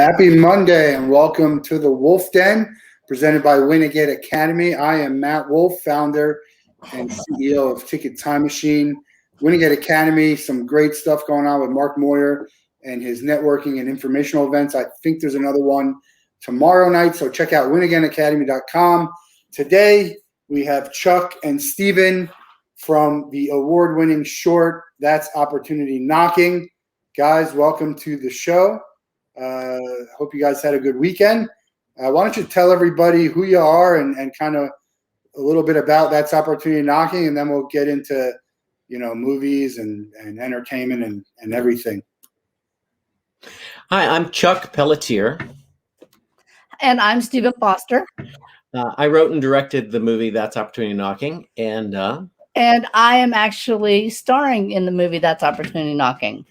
Happy Monday and welcome to the Wolff Den, presented by Winegate Academy. I am Matt Wolff, founder and CEO of Ticket Time Machine. Winegate Academy, some great stuff going on with Mark Moyer and his networking and informational events. I think there's another one tomorrow night, so check out winagainacademy.com. Today, we have Chuck and Steven from the award-winning short, That's Opportunity Knocking. Guys, welcome to the show. Hope you guys had a good weekend. Why don't you tell everybody who you are and kind of a little bit about That's Opportunity Knocking, and then we'll get into, movies and entertainment and everything. Hi, I'm Chuck Pelletier. And I'm Stephen Foster. I wrote and directed the movie That's Opportunity Knocking, and I am actually starring in the movie That's Opportunity Knocking.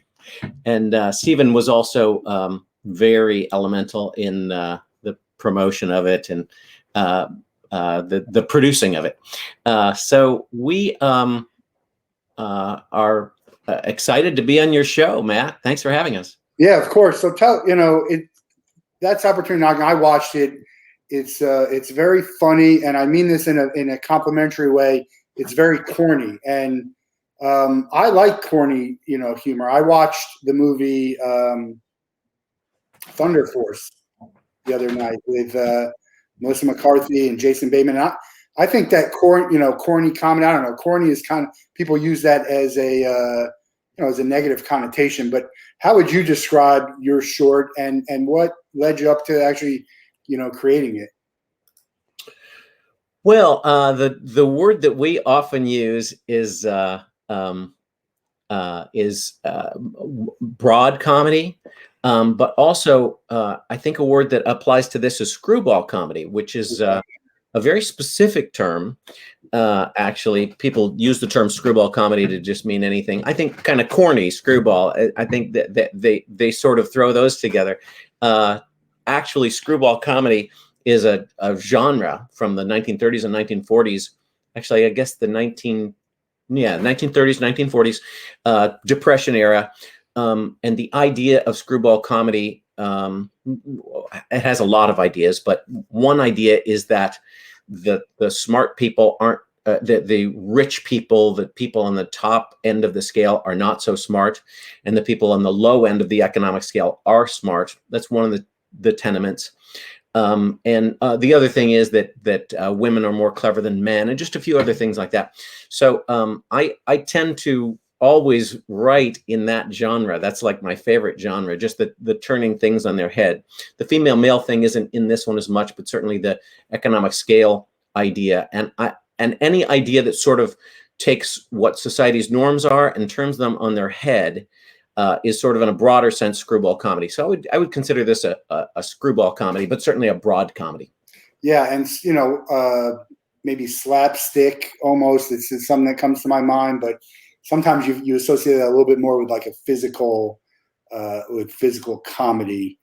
And Stephen was also very elemental in the promotion of it and the producing of it. So we are excited to be on your show, Matt. Thanks for having us. Yeah, of course. So That's Opportunity Knocking. I watched it. It's very funny, and I mean this in a complimentary way. It's very corny, and I like corny, humor. I watched the movie Thunder Force the other night with Melissa McCarthy and Jason Bateman. And I think that corny comedy. I don't know. Corny is kind of, people use that as a as a negative connotation. But how would you describe your short, and what led you up to actually creating it? Well, the word that we often use is broad comedy, but also I think a word that applies to this is screwball comedy, which is a very specific term. Actually, people use the term screwball comedy to just mean anything. I think kind of corny screwball. I think that they sort of throw those together. Actually, screwball comedy is a genre from the 1930s and 1940s. Actually, I guess the 1930s, 1940s, Depression era. And the idea of screwball comedy, it has a lot of ideas, but one idea is that the smart people aren't, the rich people, the people on the top end of the scale are not so smart, and the people on the low end of the economic scale are smart. That's one of the tenements. And the other thing is that women are more clever than men, and just a few other things like that. So I tend to always write in that genre. That's like my favorite genre, just the turning things on their head. The female male thing isn't in this one as much, but certainly the economic scale idea and any idea that sort of takes what society's norms are and turns them on their head is sort of in a broader sense screwball comedy. So I would consider this a screwball comedy, but certainly a broad comedy. Yeah, and maybe slapstick almost. It's something that comes to my mind, but sometimes you associate that a little bit more with like a physical comedy.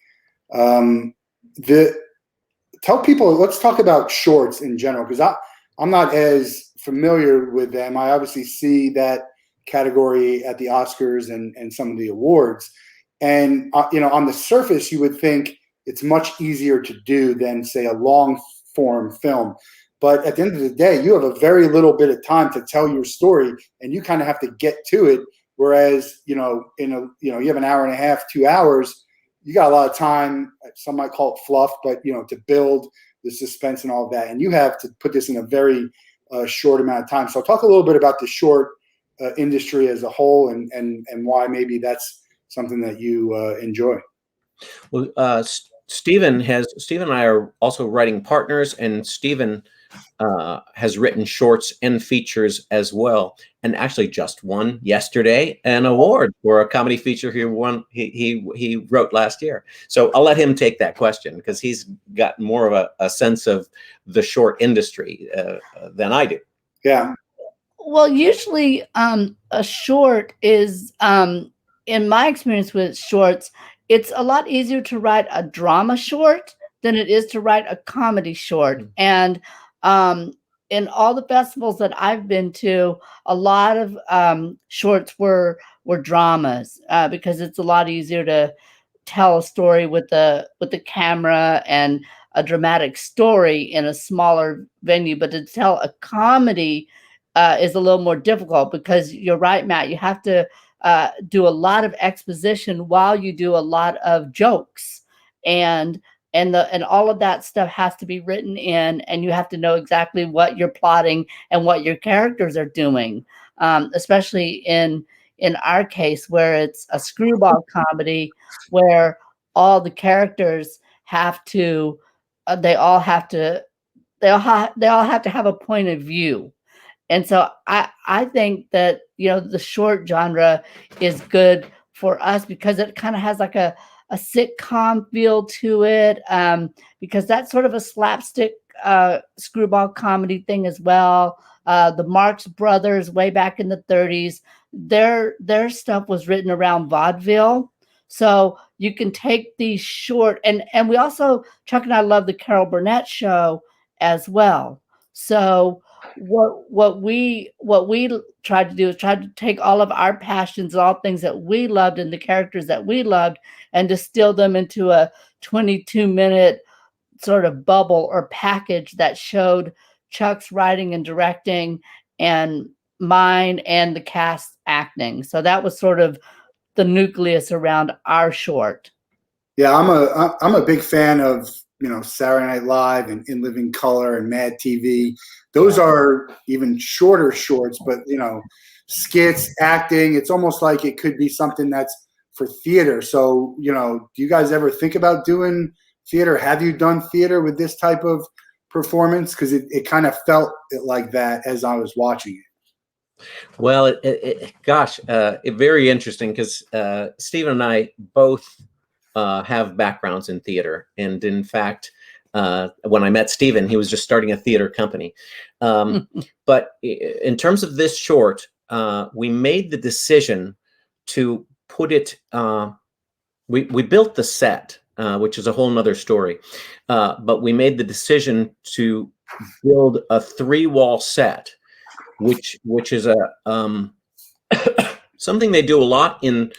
Tell people, let's talk about shorts in general, because I'm not as familiar with them. I obviously see that category at the Oscars and some of the awards, and on the surface you would think it's much easier to do than, say, a long form film, but at the end of the day you have a very little bit of time to tell your story, and you kind of have to get to it, whereas you have an hour and a half, 2 hours, you got a lot of time. Some might call it fluff, but to build the suspense and all of that, and you have to put this in a very short amount of time. So talk a little bit about the short industry as a whole, and why maybe that's something that you enjoy. Well, Stephen and I are also writing partners, and Stephen has written shorts and features as well, and actually just won yesterday an award for a comedy feature he wrote last year. So I'll let him take that question, because he's got more of a sense of the short industry than I do. Yeah. Well, usually a short is, in my experience with shorts, it's a lot easier to write a drama short than it is to write a comedy short. And in all the festivals that I've been to, a lot of shorts were dramas, because it's a lot easier to tell a story with the camera and a dramatic story in a smaller venue, but to tell a comedy is a little more difficult because you're right, Matt. You have to do a lot of exposition while you do a lot of jokes, and and all of that stuff has to be written in, and you have to know exactly what you're plotting and what your characters are doing, especially in our case where it's a screwball comedy where all the characters have to they all have to they all have to have a point of view. And so I think that, the short genre is good for us because it kind of has like a sitcom feel to it, because that's sort of a slapstick screwball comedy thing as well. The Marx Brothers, way back in the 30s, their stuff was written around vaudeville. So you can take these short, and we also, Chuck and I love the Carol Burnett show as well. So what we tried to do is try to take all of our passions, all things that we loved and the characters that we loved, and distill them into a 22-minute sort of bubble or package that showed Chuck's writing and directing and mine and the cast acting. So that was sort of the nucleus around our short. Yeah, I'm a big fan of Saturday Night Live and In Living Color and Mad TV. Those are even shorter shorts, but skits, acting. It's almost like it could be something that's for theater. So do you guys ever think about doing theater? Have you done theater with this type of performance? Because it kind of felt like that as I was watching it. Well, very interesting because Stephen and I both have backgrounds in theater, and in fact, when I met Stephen, he was just starting a theater company. But in terms of this short, we made the decision to put it. We built the set, which is a whole nother story, but we made the decision to build a 3-wall set, which is a something they do a lot in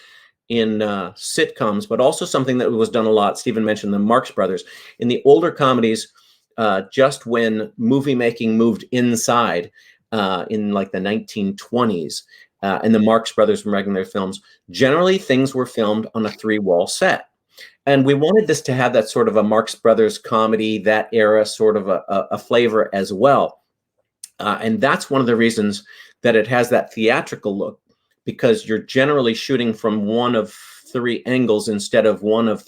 sitcoms, but also something that was done a lot. Stephen mentioned the Marx Brothers. In the older comedies, just when movie making moved inside in like the 1920s, and the Marx Brothers were making their films, generally things were filmed on a 3-wall set. And we wanted this to have that sort of a Marx Brothers comedy, that era sort of a flavor as well. And that's one of the reasons that it has that theatrical look, because you're generally shooting from one of 3 angles instead of one of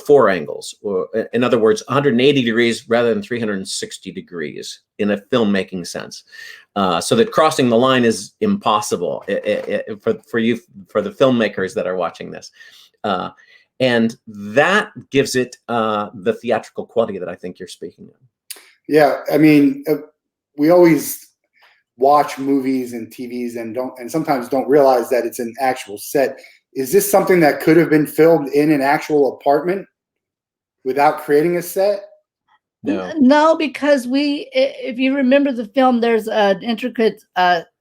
4 angles, or in other words, 180 degrees rather than 360 degrees in a filmmaking sense, so that crossing the line is impossible for you, for the filmmakers that are watching this. And that gives it the theatrical quality that I think you're speaking of. Yeah, I mean, we always watch movies and TVs and sometimes don't realize that it's an actual set. Is this something that could have been filmed in an actual apartment without creating a set? No, because if you remember the film, there's an intricate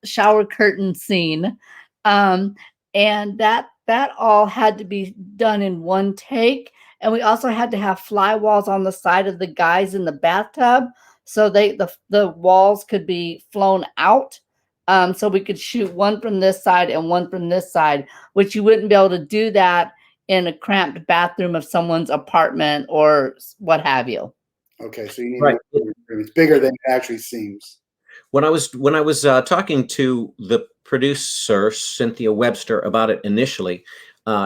shower curtain scene, and that all had to be done in one take. And we also had to have fly walls on the side of the guys in the bathtub, so the walls could be flown out, so we could shoot one from this side and one from this side, which you wouldn't be able to do that in a cramped bathroom of someone's apartment or what have you. Okay, so you need it's bigger than it actually seems. When I was talking to the producer, Cynthia Webster, about it initially,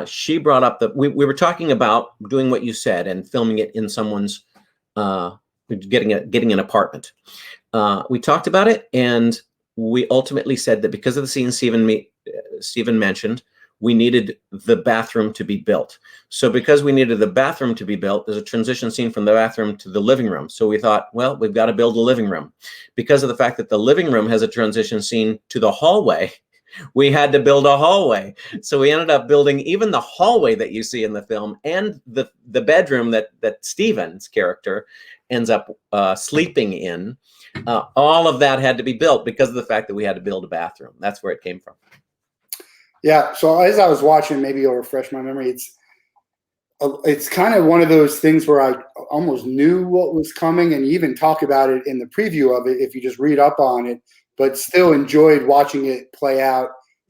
she brought up that we were talking about doing what you said and filming it in someone's getting an apartment. We talked about it, and we ultimately said that because of the scene Stephen mentioned, we needed the bathroom to be built. So because we needed the bathroom to be built, there's a transition scene from the bathroom to the living room. So we thought, well, we've got to build a living room. Because of the fact that the living room has a transition scene to the hallway, we had to build a hallway. So we ended up building even the hallway that you see in the film, and the bedroom that Stephen's character ends up sleeping in. All of that had to be built because of the fact that we had to build a bathroom. That's where it came from. Yeah. So as I was watching, maybe you'll refresh my memory. It's kind of one of those things where I almost knew what was coming, and you even talk about it in the preview of it if you just read up on it, but still enjoyed watching it play out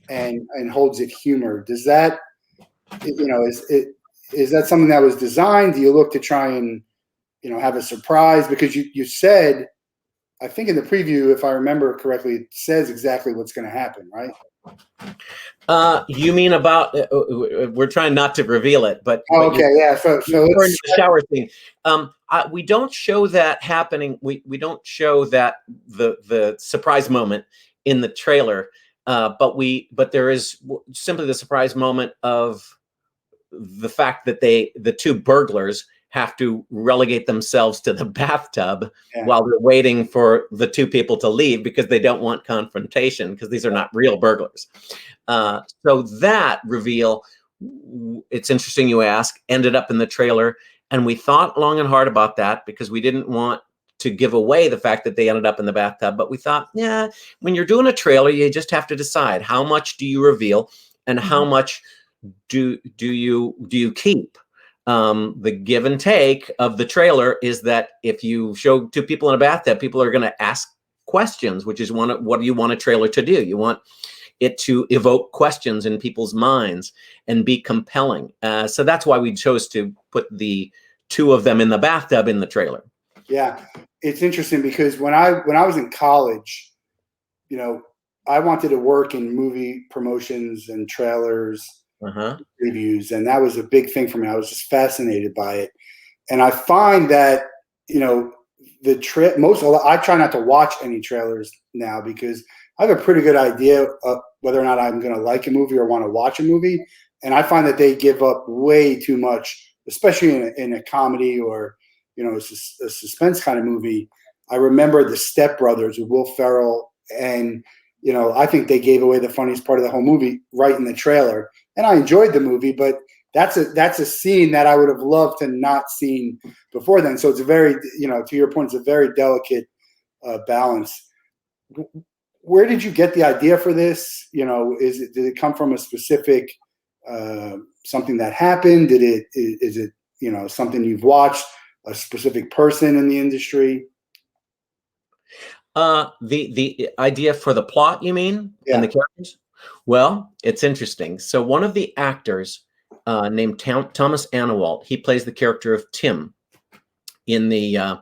and holds its humor. Does that, is that something that was designed? Do you look to try and have a surprise? Because you said, I think in the preview, if I remember correctly, it says exactly what's going to happen, right? You mean about? We're trying not to reveal it, but okay, yeah. So referring let's to the shower scene. We don't show that happening. We don't show that the surprise moment in the trailer, but there is simply the surprise moment of the fact that the two burglars have to relegate themselves to the bathtub while they're waiting for the two people to leave because they don't want confrontation because these are not real burglars. So that reveal, it's interesting you ask, ended up in the trailer. And we thought long and hard about that because we didn't want to give away the fact that they ended up in the bathtub. But we thought, yeah, when you're doing a trailer, you just have to decide how much do you reveal and how much do you keep. The give and take of the trailer is that if you show two people in a bathtub, people are going to ask questions, which is what do you want a trailer to do? You want it to evoke questions in people's minds and be compelling. So that's why we chose to put the two of them in the bathtub in the trailer. Yeah, it's interesting because when I was in college, I wanted to work in movie promotions and trailers, reviews, and that was a big thing for me. I was just fascinated by it, and I find that I try not to watch any trailers now because I have a pretty good idea of whether or not I'm going to like a movie or want to watch a movie, and I find that they give up way too much, especially in a comedy or a suspense kind of movie. I remember The Step Brothers with Will Ferrell, and I think they gave away the funniest part of the whole movie right in the trailer. And I enjoyed the movie, but that's a scene that I would have loved to not seen before then. So it's a very, to your point, it's a very delicate balance. Where did you get the idea for this? Did it come from a specific something that happened? Is it something you've watched, a specific person in the industry? The idea for the plot, you mean? Yeah. And the characters? Well, it's interesting. So one of the actors named Thomas Annawalt, he plays the character of Tim in the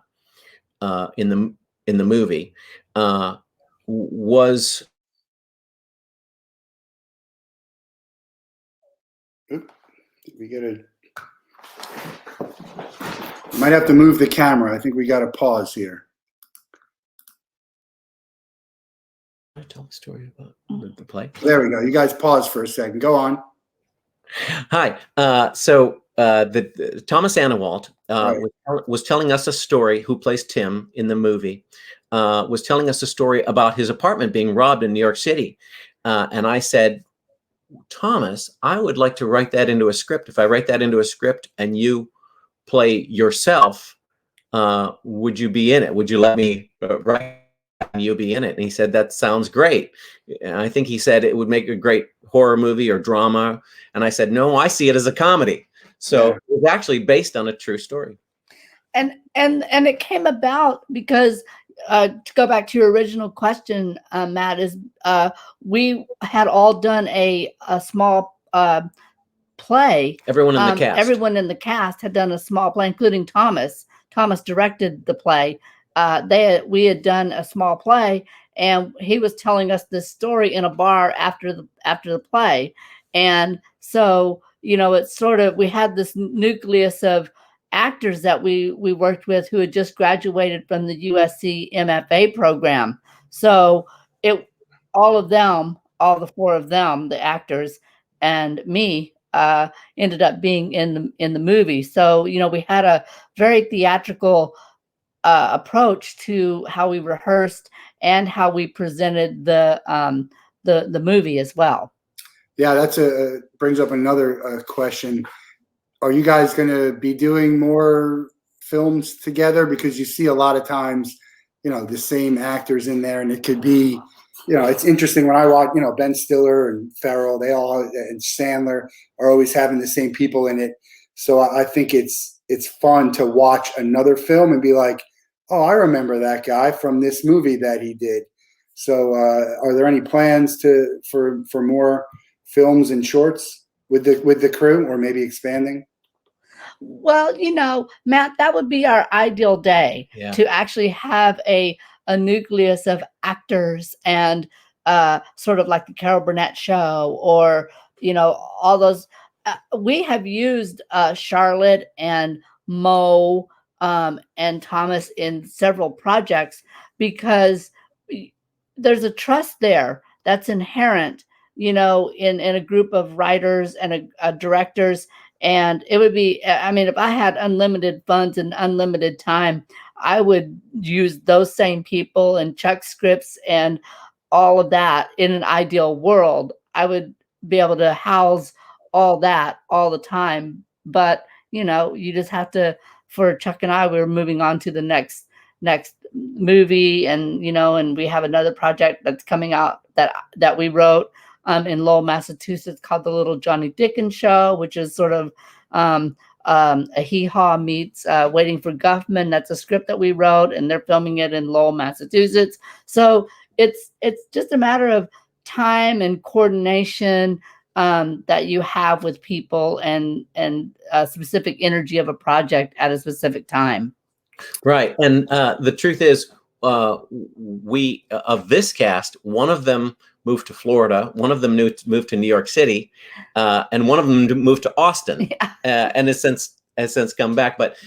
movie. Was we might have to move the camera. I think we got to pause here. I tell the story about the play. There we go. You guys pause for a second. Go on. Hi. So the Thomas Annawalt was telling us a story. Who plays Tim in the movie? Was telling us a story about his apartment being robbed in New York City, and I said, Thomas, I would like to write that into a script. If I write that into a script and you play yourself, would you be in it? Would you let me write and you be in it? And he said, that sounds great. And I think he said it would make a great horror movie or drama. And I said, no, I see it as a comedy. So it was actually based on a true story. And it came about because to go back to your original question, Matt, is we had all done a small play. Everyone in the cast. Everyone in the cast had done a small play, including Thomas. Thomas directed the play. We had done a small play, and he was telling us this story in a bar after the play. And so, it's sort of, we had this nucleus of actors that we worked with who had just graduated from the USC MFA program. So all the four of them, the actors and me, ended up being in the movie. So, we had a very theatrical approach to how we rehearsed and how we presented the movie as well. Yeah, that's brings up another question. Are you guys going to be doing more films together? Because you see a lot of times, the same actors in there, and it could be, it's interesting when I watch, Ben Stiller and Farrell, and Sandler are always having the same people in it. So I think it's fun to watch another film and be like, oh, I remember that guy from this movie that he did. So are there any plans for more films and shorts with the crew, or maybe expanding? Well, Matt, that would be our ideal day to actually have a nucleus of actors and sort of like the Carol Burnett show, or all those. We have used Charlotte and Mo and Thomas in several projects because there's a trust there that's inherent, in a group of writers and directors. And it would be, I mean, if I had unlimited funds and unlimited time, I would use those same people and Chuck scripts and all of that. In an ideal world, I would be able to house all that all the time. But, you just have to, for Chuck and I, we're moving on to the next movie, and and we have another project that's coming out that we wrote in Lowell, Massachusetts, called The Little Johnny Dickens Show, which is sort of a hee-haw meets Waiting for Guffman. That's a script that we wrote, and they're filming it in Lowell, Massachusetts. So it's just a matter of time and coordination that you have with people, and a specific energy of a project at a specific time. Right. And the truth is, we of this cast, one of them moved to Florida, one of them moved to New York City, and one of them moved to Austin, and has since come back. But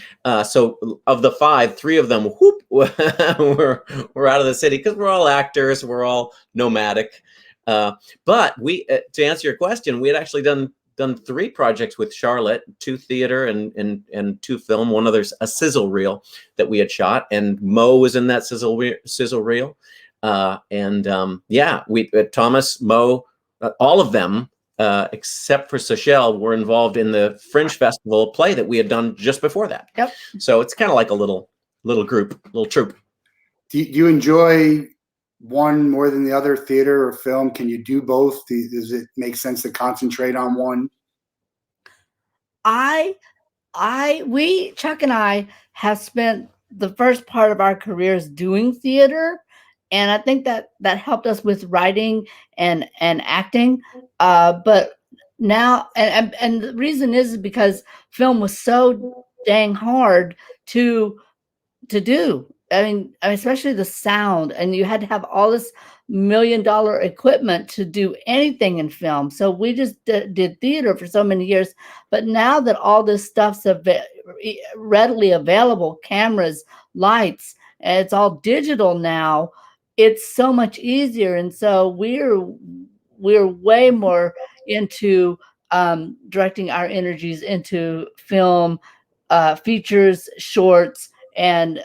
so of the 5, 3 of them we're out of the city because we're all actors, we're all nomadic. But we, to answer your question, we had actually done 3 projects with Charlotte, 2 theater and 2 film. One other's a sizzle reel that we had shot, and Mo was in that sizzle reel. We Thomas, Mo, all of them except for Seychelle were involved in the Fringe Festival play that we had done just before that. Yep. So it's kind of like a little group, little troupe. Do you enjoy one more than the other, theater or film? Can you do both? Does it make sense to concentrate on one? Chuck and I have spent the first part of our careers doing theater, and I think that helped us with writing and acting. But now, and the reason is because film was so dang hard to do. I mean, especially the sound, and you had to have all this $1 million equipment to do anything in film. So we just did theater for so many years. But now that all this stuff's readily available, cameras, lights, and it's all digital now, it's so much easier. And so we're way more into directing our energies into film, features, shorts, and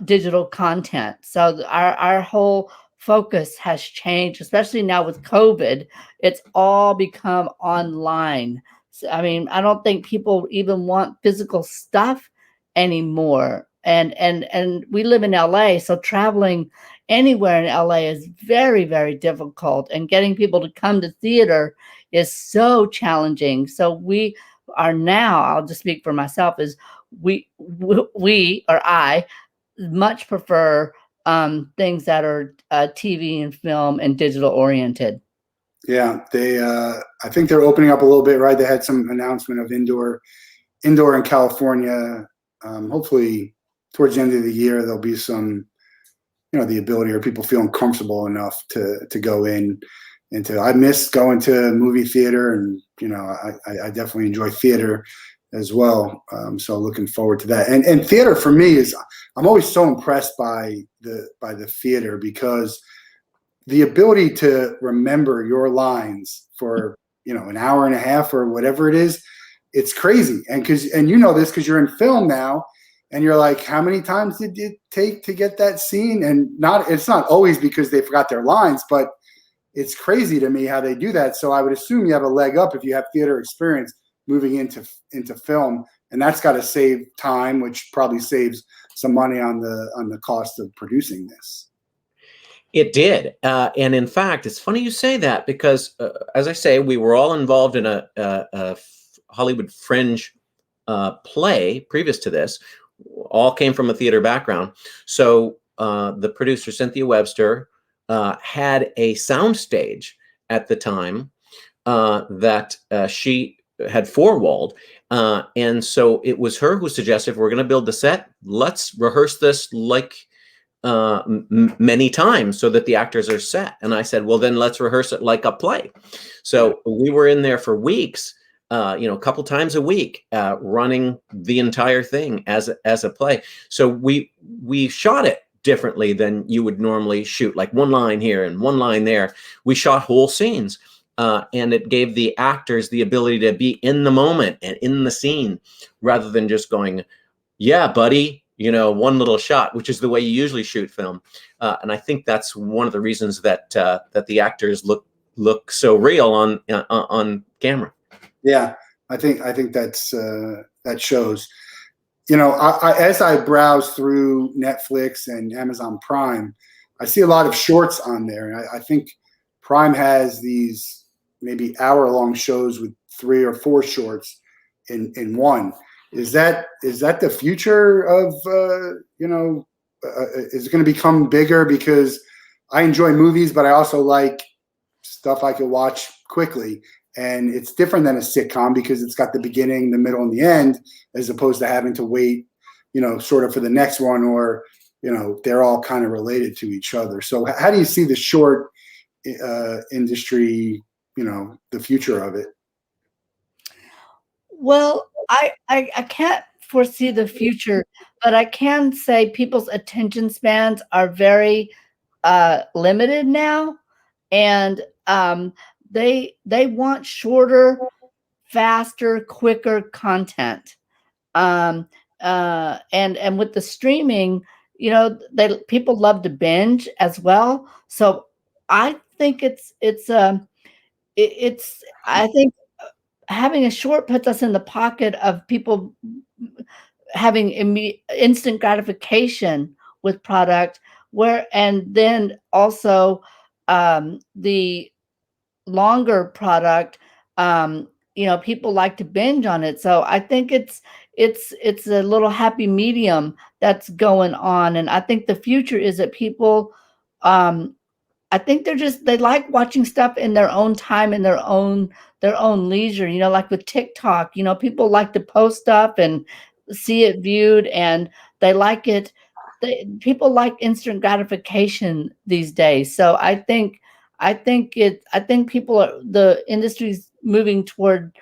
digital content. So our whole focus has changed, especially now with COVID. It's all become online. So, I mean, I don't think people even want physical stuff anymore. And we live in LA, so traveling anywhere in LA is very, very difficult. And getting people to come to theater is so challenging. So we are now, I'll just speak for myself, is we or I much prefer things that are TV and film and digital oriented. Yeah, they. I think they're opening up a little bit, right? They had some announcement of indoor in California. Hopefully, towards the end of the year, there'll be some, the ability, or people feeling comfortable enough to go in. I miss going to movie theater, and I definitely enjoy theater as well. So looking forward to that. And theater for me is, I'm always so impressed by the theater, because the ability to remember your lines for an hour and a half or whatever it is, it's crazy. And this because you're in film now, and you're like, how many times did it take to get that scene? And it's not always because they forgot their lines, but it's crazy to me how they do that. So I would assume you have a leg up if you have theater experience moving into film, and that's got to save time, which probably saves some money on the cost of producing this. It did. And in fact, it's funny you say that because, as I say, we were all involved in a Hollywood Fringe play previous to this, all came from a theater background. So the producer, Cynthia Webster, had a soundstage at the time that she had four-walled. And so it was her who suggested, if we're going to build the set, let's rehearse this like many times so that the actors are set. And I said, well, then let's rehearse it like a play. So we were in there for weeks, a couple times a week, running the entire thing as a play. So we shot it differently than you would normally shoot, like one line here and one line there. We shot whole scenes, and it gave the actors the ability to be in the moment and in the scene rather than just going, yeah, buddy, one little shot, which is the way you usually shoot film. And I think that's one of the reasons that the actors look so real on camera. Yeah, I think that's that shows. As I browse through Netflix and Amazon Prime, I see a lot of shorts on there, and I think Prime has these maybe hour-long shows with 3 or 4 shorts in one. Is that the future of is it going to become bigger? Because I enjoy movies, but I also like stuff I could watch quickly. And it's different than a sitcom because it's got the beginning, the middle, and the end, as opposed to having to wait, sort of for the next one, or, they're all kind of related to each other. So how do you see the short industry, the future of it? Well, I can't foresee the future, but I can say people's attention spans are very limited now, and they want shorter, faster, quicker content. And with the streaming, people love to binge as well. So I think I think having a short puts us in the pocket of people having instant gratification with product, and then also the longer product, people like to binge on it. So I think it's a little happy medium that's going on, and I think the future is that people, I think they like watching stuff in their own time, in their own leisure. Like with TikTok, people like to post stuff and see it viewed, and they like it. People like instant gratification these days. So I think the industry's moving toward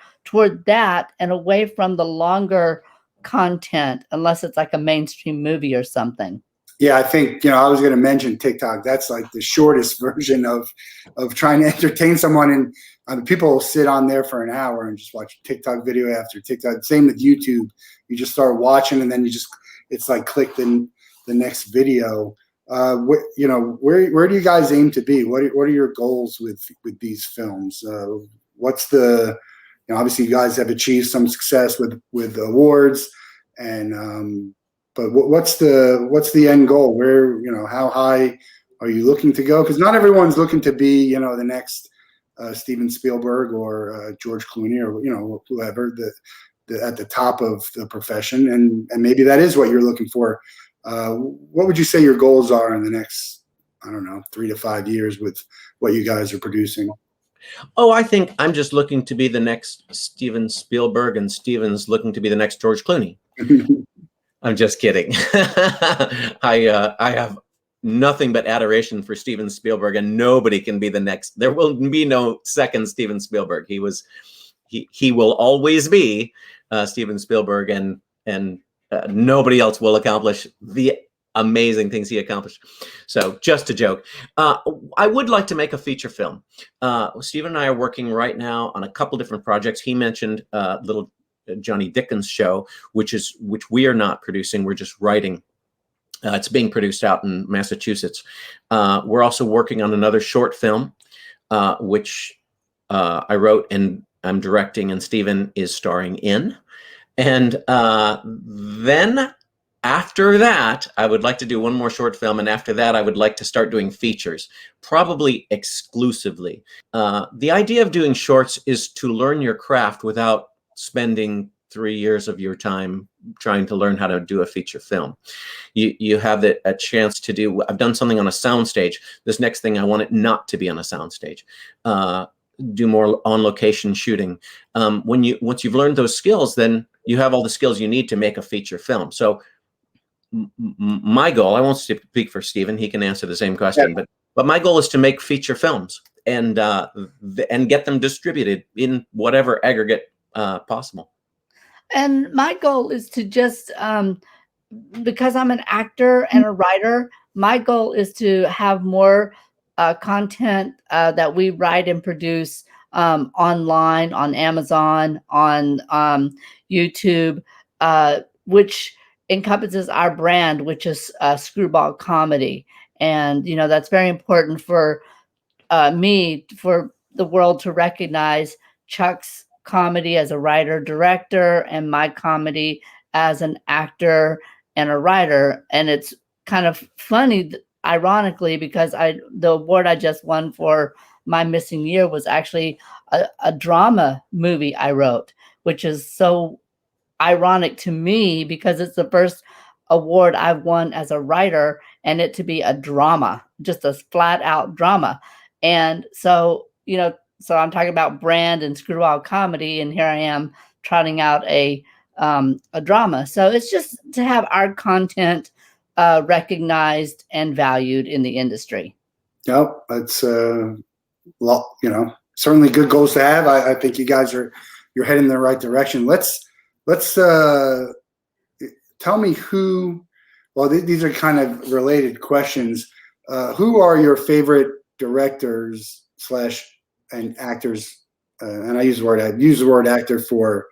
that and away from the longer content, unless it's like a mainstream movie or something. Yeah, I think, I was going to mention TikTok. That's like the shortest version of trying to entertain someone. And people will sit on there for an hour and just watch TikTok video after TikTok. Same with YouTube. You just start watching, and then it's like click the next video. Where do you guys aim to be? What are your goals with these films? What's the, obviously you guys have achieved some success with awards, and but what's the end goal? Where, how high are you looking to go? Because not everyone's looking to be, the next Steven Spielberg or George Clooney, or whoever at the top of the profession, and maybe that is what you're looking for. What would you say your goals are in the next, 3 to 5 years with what you guys are producing? Oh, I think I'm just looking to be the next Steven Spielberg, and Steven's looking to be the next George Clooney. I'm just kidding. I have nothing but adoration for Steven Spielberg, and nobody can be the next. There will be no second Steven Spielberg. He will always be Steven Spielberg, and nobody else will accomplish the amazing things he accomplished. So just a joke. I would like to make a feature film. Steven and I are working right now on a couple different projects. He mentioned little Johnny Dickens show, which we are not producing. We're just writing. It's being produced out in Massachusetts. We're also working on another short film, which I wrote and I'm directing, and Steven is starring in. And then After that, I would like to do one more short film, and after that, I would like to start doing features, probably exclusively. The idea of doing shorts is to learn your craft without spending 3 years of your time trying to learn how to do a feature film. You have a chance to do. I've done something on a soundstage. This next thing, I want it not to be on a soundstage. Do more on location shooting. Once you've learned those skills, then you have all the skills you need to make a feature film. So my goal, I won't speak for Stephen, he can answer the same question, but my goal is to make feature films and get them distributed in whatever aggregate possible. And my goal is to just, because I'm an actor and a writer, my goal is to have more content that we write and produce online, on Amazon, on YouTube, which encompasses our brand, which is screwball comedy. And, that's very important for me, for the world to recognize Chuck's comedy as a writer director and my comedy as an actor and a writer. And it's kind of funny, ironically, because the award I just won for My Missing Year was actually a drama movie I wrote, which is so ironic to me because it's the first award I've won as a writer, and it to be a drama, just a flat out drama. And so, so I'm talking about brand and screwball comedy, and here I am trotting out a drama. So it's just to have our content recognized and valued in the industry. Yep, that's certainly good goals to have. I think you're heading in the right direction. Let's tell me who. Well, these are kind of related questions. Who are your favorite directors and actors? And I use the word actor for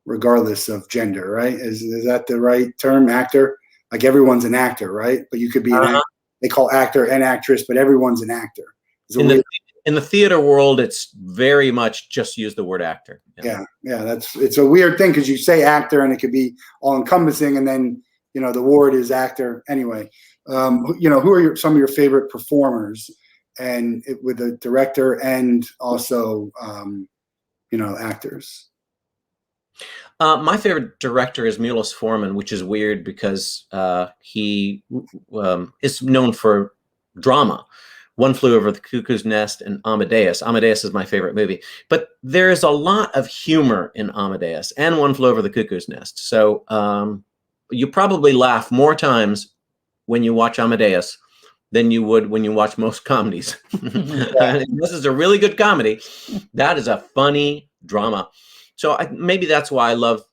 regardless of gender, right? Is that the right term? Actor, like everyone's an actor, right? But you could be an actor. They call actor and actress, but everyone's an actor. In the theater world, it's very much just use the word actor. Yeah. It's a weird thing because you say actor and it could be all encompassing, and then the word is actor anyway. Who are some of your favorite performers, and with the director and also actors? My favorite director is Milos Forman, which is weird because he is known for drama. One Flew Over the Cuckoo's Nest and Amadeus. Amadeus is my favorite movie. But there's a lot of humor in Amadeus and One Flew Over the Cuckoo's Nest. So you probably laugh more times when you watch Amadeus than you would when you watch most comedies. This is a really good comedy. That is a funny drama. So maybe that's why I love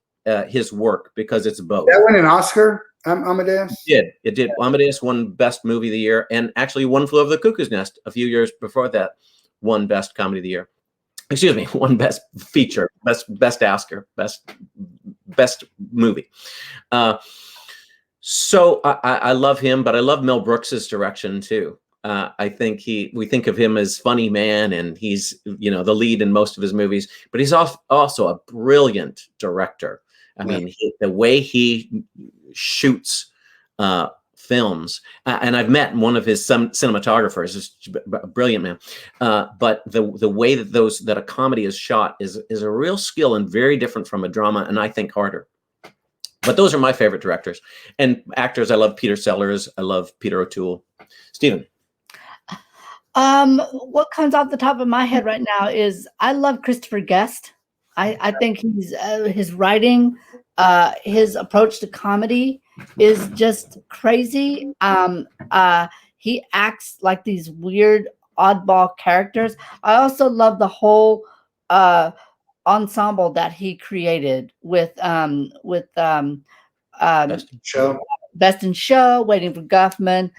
his work, because it's both. That won an Oscar, Amadeus? It did. Amadeus won Best Movie of the Year, and actually One Flew Over the Cuckoo's Nest a few years before that won Best Comedy of the Year. Excuse me, won Best Feature, Best Oscar, Best Movie. So I love him, but I love Mel Brooks's direction too. I think we think of him as funny man, and he's the lead in most of his movies, but he's also a brilliant director. I mean, the way he shoots films, and I've met one of his cinematographers, is a brilliant man. But the way that a comedy is shot is a real skill and very different from a drama, and I think harder. But those are my favorite directors. And actors, I love Peter Sellers. I love Peter O'Toole. Stephen. What comes off the top of my head right now is I love Christopher Guest. I think his writing, his approach to comedy is just crazy. He acts like these weird oddball characters. I also love the whole ensemble that he created with Best in Show, Waiting for Guffman,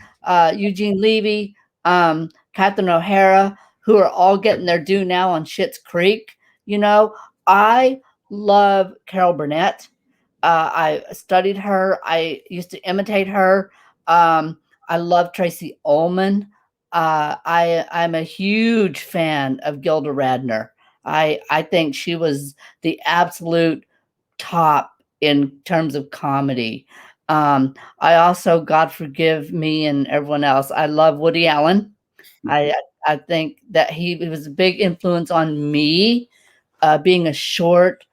Eugene Levy, Catherine O'Hara, who are all getting their due now on Schitt's Creek. I love Carol Burnett. I studied her. I used to imitate her. I love Tracy Ullman. I'm a huge fan of Gilda Radner. I think she was the absolute top in terms of comedy. I also, God forgive me and everyone else, I love Woody Allen. I I think that he was a big influence on me, being a short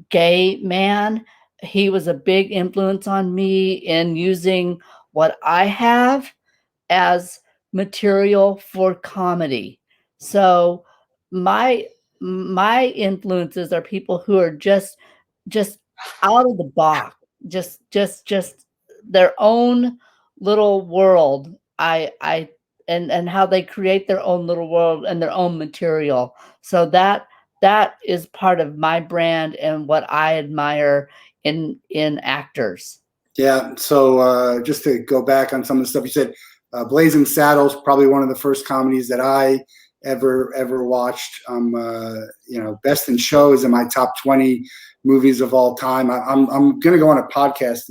gay man. He was a big influence on me in using what I have as material for comedy. So my my influences are people who are just out of the box, just their own little world. I and how they create their own little world and their own material. So that is part of my brand and what I admire in actors. Yeah. So just to go back on some of the stuff you said, Blazing Saddles, probably one of the first comedies that I ever watched. Best in Show is in my top 20 movies of all time. I'm going to go on a podcast.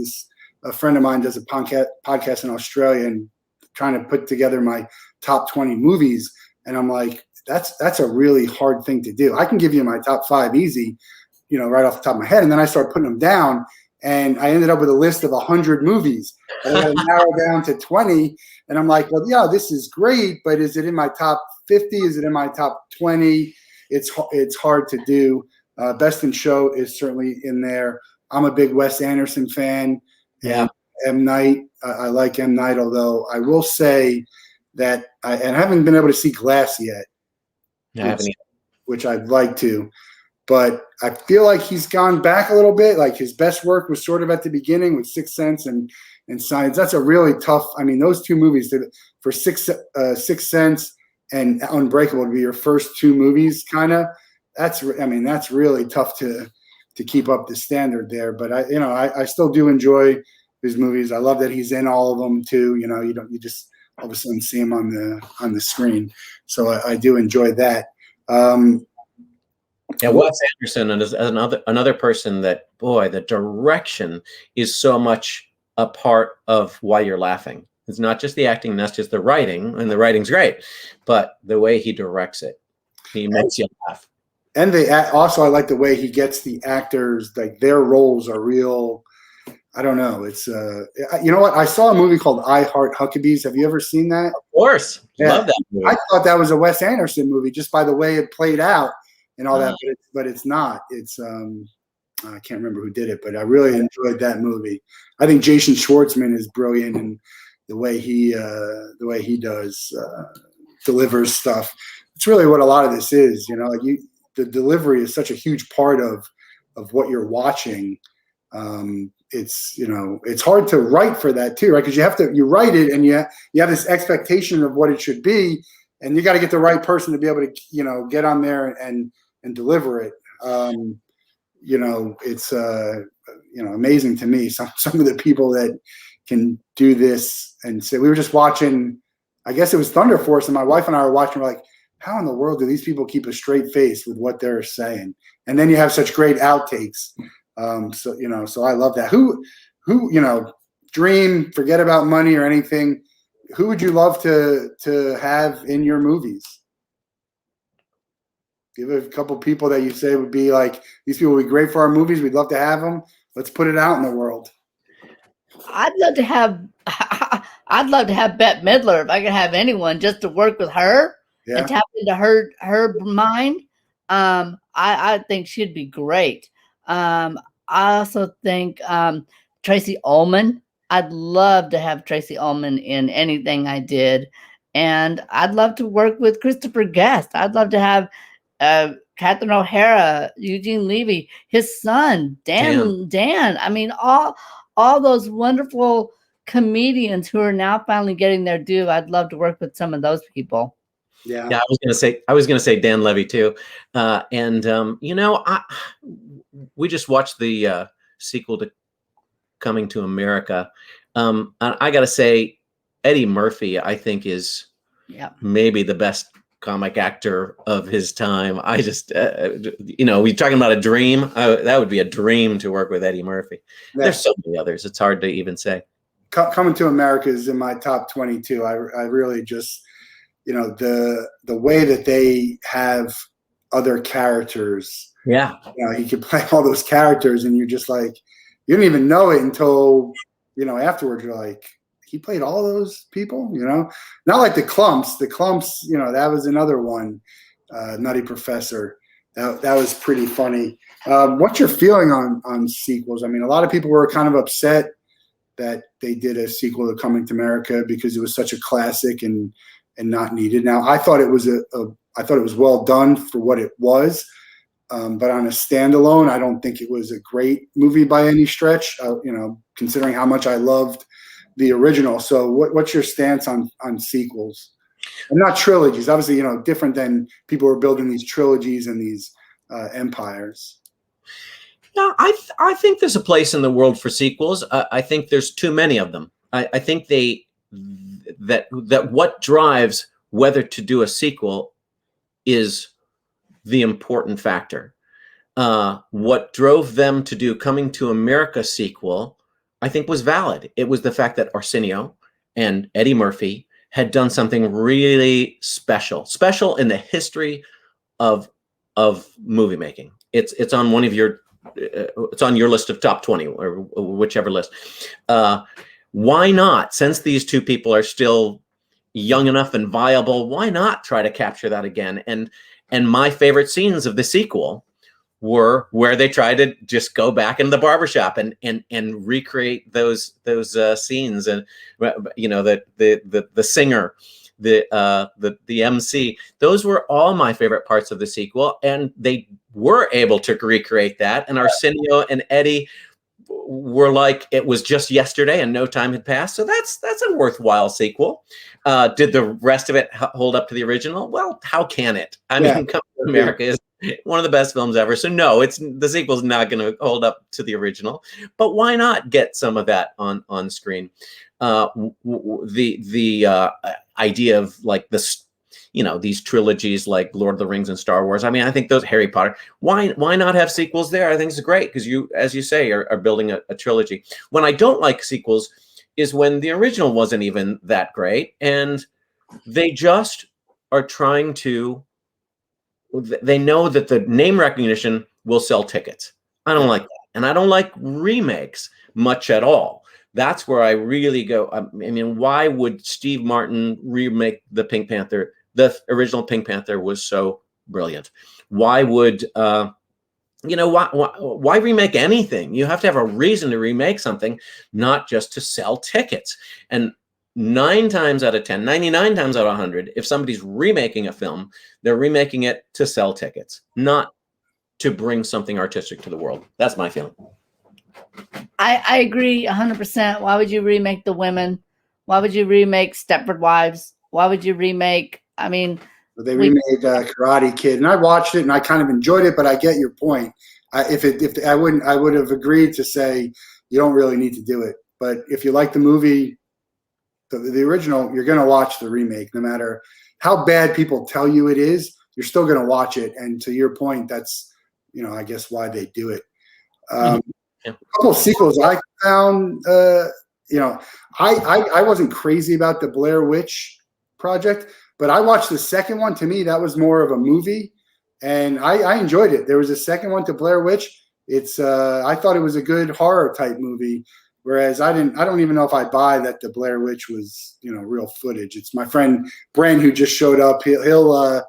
A friend of mine does a podcast in Australia and trying to put together my top 20 movies. And I'm like, that's a really hard thing to do. I can give you my top 5 easy, right off the top of my head. And then I start putting them down. And I ended up with a list of 100 movies. And I narrowed down to 20. And I'm like, well, yeah, this is great, but is it in my top 50? Is it in my top 20? It's hard to do. Best in Show is certainly in there. I'm a big Wes Anderson fan. Yeah. And M. Night, I like M. Night, although I will say that I haven't been able to see Glass yet, which I'd like to. But I feel like he's gone back a little bit. Like his best work was sort of at the beginning with Sixth Sense and Signs. That's a really tough. I mean, those two movies for Sixth Sense and Unbreakable to be your first 2 movies, kind of. That's really tough to keep up the standard there. But I still do enjoy his movies. I love that he's in all of them too. You just all of a sudden see him on the screen. So I do enjoy that. Yeah, Wes Anderson is another person that, boy, the direction is so much a part of why you're laughing. It's not just the acting, that's just the writing, and the writing's great, but the way he directs it, he makes you laugh. And also, I like the way he gets the actors, like their roles are real. I don't know. It's you know what? I saw a movie called I Heart Huckabees. Have you ever seen that? Of course, yeah. Love that movie. I thought that was a Wes Anderson movie just by the way it played out. And all that, but it's not. It's I can't remember who did it, but I really enjoyed that movie. I think Jason Schwartzman is brilliant in the way he does delivers stuff. It's really what a lot of this is, the delivery is such a huge part of what you're watching. It's hard to write for that too, right? Because you write it and you have this expectation of what it should be, and you got to get the right person to be able to get on there and deliver it. It's amazing to me. Some of the people that can do this and say, we were just watching, I guess it was Thunder Force, and my wife and I were watching, we're like, how in the world do these people keep a straight face with what they're saying? And then you have such great outtakes. So I love that. Who, dream, forget about money or anything. Who would you love to have in your movies? Give a couple people that you say would be like, these people would be great for our movies. We'd love to have them. Let's put it out in the world. I'd love to have Bette Midler if I could have anyone just to work with her and tap into her mind. I think she'd be great. I also think Tracy Ullman. I'd love to have Tracy Ullman in anything I did. And I'd love to work with Christopher Guest. I'd love to have Catherine O'Hara, Eugene Levy, his son, Dan. I mean, all those wonderful comedians who are now finally getting their due. I'd love to work with some of those people. Yeah. I was gonna say Dan Levy too. We just watched the sequel to Coming to America. And I gotta say, Eddie Murphy, I think, is maybe the best comic actor of his time. I just, we're talking about a dream. That would be a dream to work with Eddie Murphy. Yeah. There's so many others. It's hard to even say. Coming to America is in my top 22. I really just, the way that they have other characters. Yeah. He could play all those characters and you're just like, you didn't even know it until afterwards you're like, he played all those people, not like the Clumps. The Clumps, that was another one, Nutty Professor. That was pretty funny. What's your feeling on sequels? I mean, a lot of people were kind of upset that they did a sequel to Coming to America because it was such a classic and not needed. Now, I thought it was I thought it was well done for what it was, but on a standalone, I don't think it was a great movie by any stretch. Considering how much I loved the original. So, what's your stance on sequels? And not trilogies, obviously, different than people who are building these trilogies and these empires. Yeah, I think there's a place in the world for sequels. I think there's too many of them. I think that what drives whether to do a sequel is the important factor. What drove them to do Coming to America sequel, I think, was valid. It was the fact that Arsenio and Eddie Murphy had done something really special in the history of movie making. It's on one of your it's on your list of top 20 or whichever list. Why not, since these two people are still young enough and viable, why not try to capture that again? And my favorite scenes of the sequel were where they tried to just go back into the barbershop and recreate those scenes, and the singer, the MC. Those were all my favorite parts of the sequel, and they were able to recreate that. And Arsenio and Eddie were like, it was just yesterday and no time had passed. So that's a worthwhile sequel. Did the rest of it hold up to the original? Well, how can it? I mean, Coming to America is one of the best films ever. So no, the sequel's not going to hold up to the original, but why not get some of that on screen? The idea of like this, these trilogies like Lord of the Rings and Star Wars. I mean, I think those Harry Potter, why not have sequels there? I think it's great because you, as you say, are building a trilogy. When I don't like sequels is when the original wasn't even that great and they just are trying to, they know that the name recognition will sell tickets. I don't like that. And I don't like remakes much at all. That's where I really go. I mean, why would Steve Martin remake the Pink Panther? The original Pink Panther was so brilliant. Why would, why remake anything? You have to have a reason to remake something, not just to sell tickets. And 9 times out of 10, 99 times out of 100, if somebody's remaking a film, they're remaking it to sell tickets, not to bring something artistic to the world. That's my feeling. I agree 100%. Why would you remake The Women? Why would you remake Stepford Wives? Why would you remake, they remade Karate Kid, and I watched it and I kind of enjoyed it, but I get your point. I would have agreed to say you don't really need to do it. But if you like the movie, the original, you're going to watch the remake, no matter how bad people tell you it is. You're still going to watch it, and to your point, that's I guess why they do it. A couple of sequels I found. I wasn't crazy about the Blair Witch Project, but I watched the second one. To me, that was more of a movie, and I enjoyed it. There was a second one to Blair Witch. I thought it was a good horror type movie. Whereas I don't even know if I buy that the Blair Witch was, real footage. It's my friend Bren who just showed up. He'll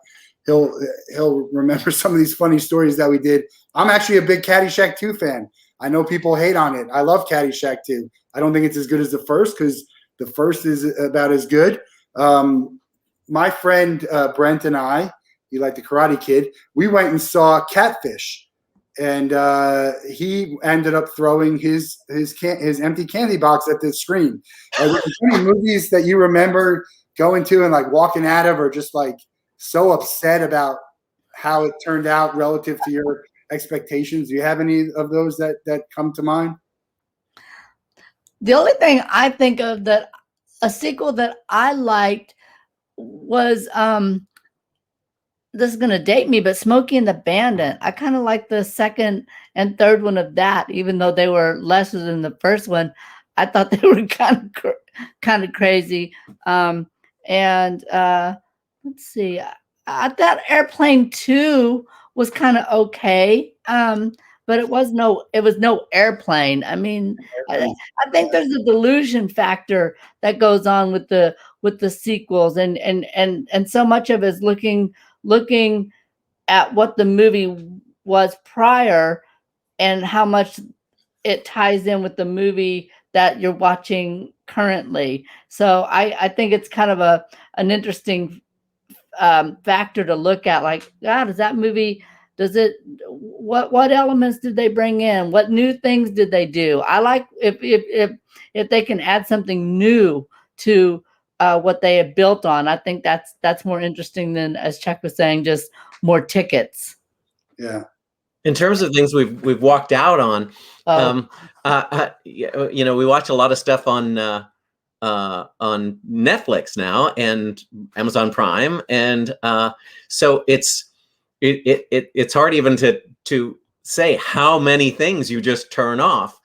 remember some of these funny stories that we did. I'm actually a big Caddyshack 2 fan. I know people hate on it. I love Caddyshack 2. I don't think it's as good as the first because the first is about as good. My friend Brent and I, he liked the Karate Kid. We went and saw Catfish. And he ended up throwing his empty candy box at the screen. Are there any movies that you remember going to and like walking out of, or just like so upset about how it turned out relative to your expectations? Do you have any of those that come to mind? The only thing I think of that a sequel that I liked was this is going to date me, but Smokey and the Bandit. I kind of like the second and third one of that, even though they were lesser than the first one. I thought they were kind of crazy. Let's see. I thought Airplane 2 was kind of okay. But but it was no airplane. I mean, I think there's a delusion factor that goes on with the sequels, and so much of it is looking at what the movie was prior and how much it ties in with the movie that you're watching currently. So I think it's kind of an interesting factor to look at. Like, God, does that movie? Does it? What elements did they bring in? What new things did they do? I like if they can add something new to what they have built on. I think that's more interesting than, as Chuck was saying, just more tickets. Yeah. In terms of things we've walked out on, you know, we watch a lot of stuff on Netflix now and Amazon Prime, and so it's hard even to say how many things you just turn off.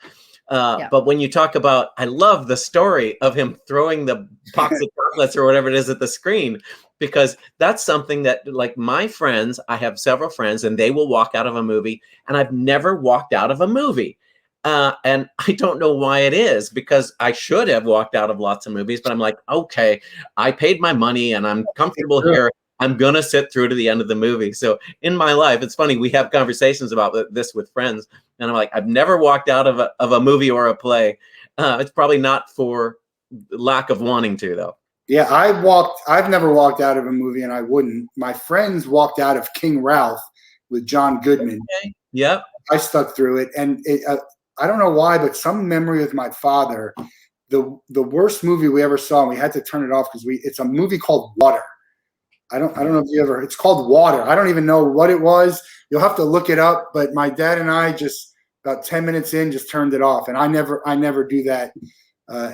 But when you talk about, I love the story of him throwing the box of chocolates or whatever it is at the screen, because that's something that, like, my friends, I have several friends, and they will walk out of a movie, and I've never walked out of a movie. And I don't know why it is, because I should have walked out of lots of movies, but I'm like, okay, I paid my money and I'm comfortable here. I'm going to sit through to the end of the movie. So in my life, it's funny, we have conversations about this with friends, and I'm like, I've never walked out of a movie or a play. It's probably not for lack of wanting to, though. Yeah, I've never walked out of a movie, and I wouldn't. My friends walked out of King Ralph with John Goodman. Okay. Yep. I stuck through it, and I don't know why, but some memory with my father, the worst movie we ever saw, and we had to turn it off because it's a movie called Water. I don't know if you ever. It's called Water. I don't even know what it was. You'll have to look it up. But my dad and I just about 10 minutes in just turned it off, and I never do that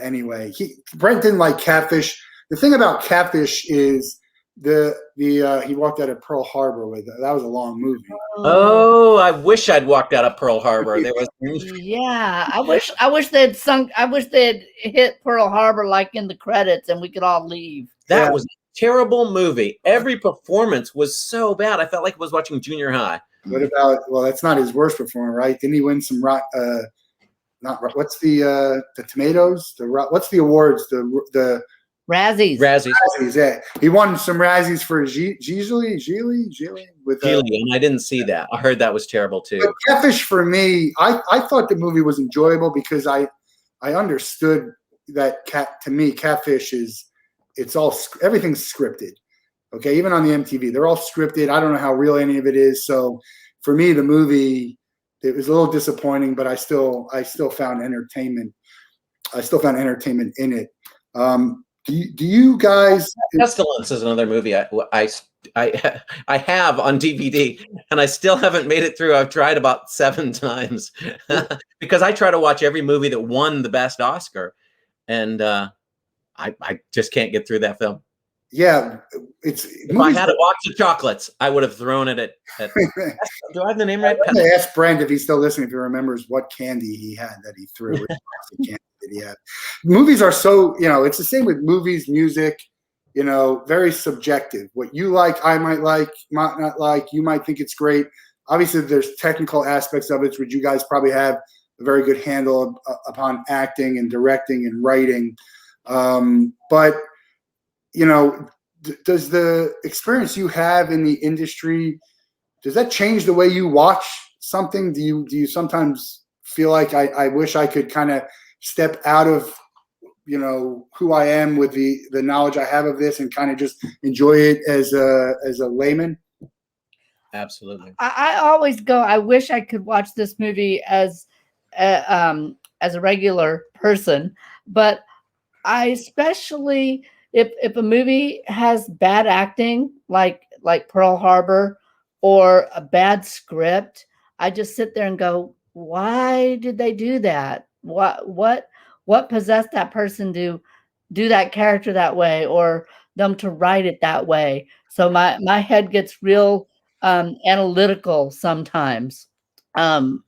anyway. Brent didn't like Catfish. The thing about Catfish is he walked out of Pearl Harbor with it. That was a long movie. Oh, I wish I'd walked out of Pearl Harbor. There was Yeah, I wish they'd sunk. I wish they'd hit Pearl Harbor like in the credits, and we could all leave. That was a terrible movie. Every performance was so bad. I felt like I was watching Junior High. What about? Well, that's not his worst performance, right? Didn't he win some? What's the tomatoes? What's the awards? The Razzies. Yeah. He won some Razzies for Geely with and I didn't see that. I heard that was terrible too. But Catfish, for me, I thought the movie was enjoyable because I understood that Catfish is everything's scripted. Okay, even on the MTV, they're all scripted. I don't know how real any of it is. So for me, the movie, it was a little disappointing, but I still found entertainment. I still found entertainment in it. Do you guys? Pestilence is another movie I have on DVD, and I still haven't made it through. I've tried about 7 times because I try to watch every movie that won the best Oscar, and I just can't get through that film. Yeah, if I had a box of chocolates, I would have thrown it at do I have the name right? I'm gonna ask Brent if he's still listening, if he remembers what candy he had that he threw. Which candy that he had. Movies are so, it's the same with movies, music, very subjective. What you like, I might like, might not like. You might think it's great. Obviously, there's technical aspects of it, which you guys probably have a very good handle upon acting and directing and writing. But does the experience you have in the industry, does that change the way you watch something? Do you sometimes feel like I wish I could kind of step out of who I am with the knowledge I have of this and kind of just enjoy it as a layman? Absolutely. I always go, I wish I could watch this movie as a regular person, but I especially if a movie has bad acting, like Pearl Harbor, or a bad script, I just sit there and go, why did they do that? What possessed that person to do that character that way, or them to write it that way? So my head gets real analytical sometimes. But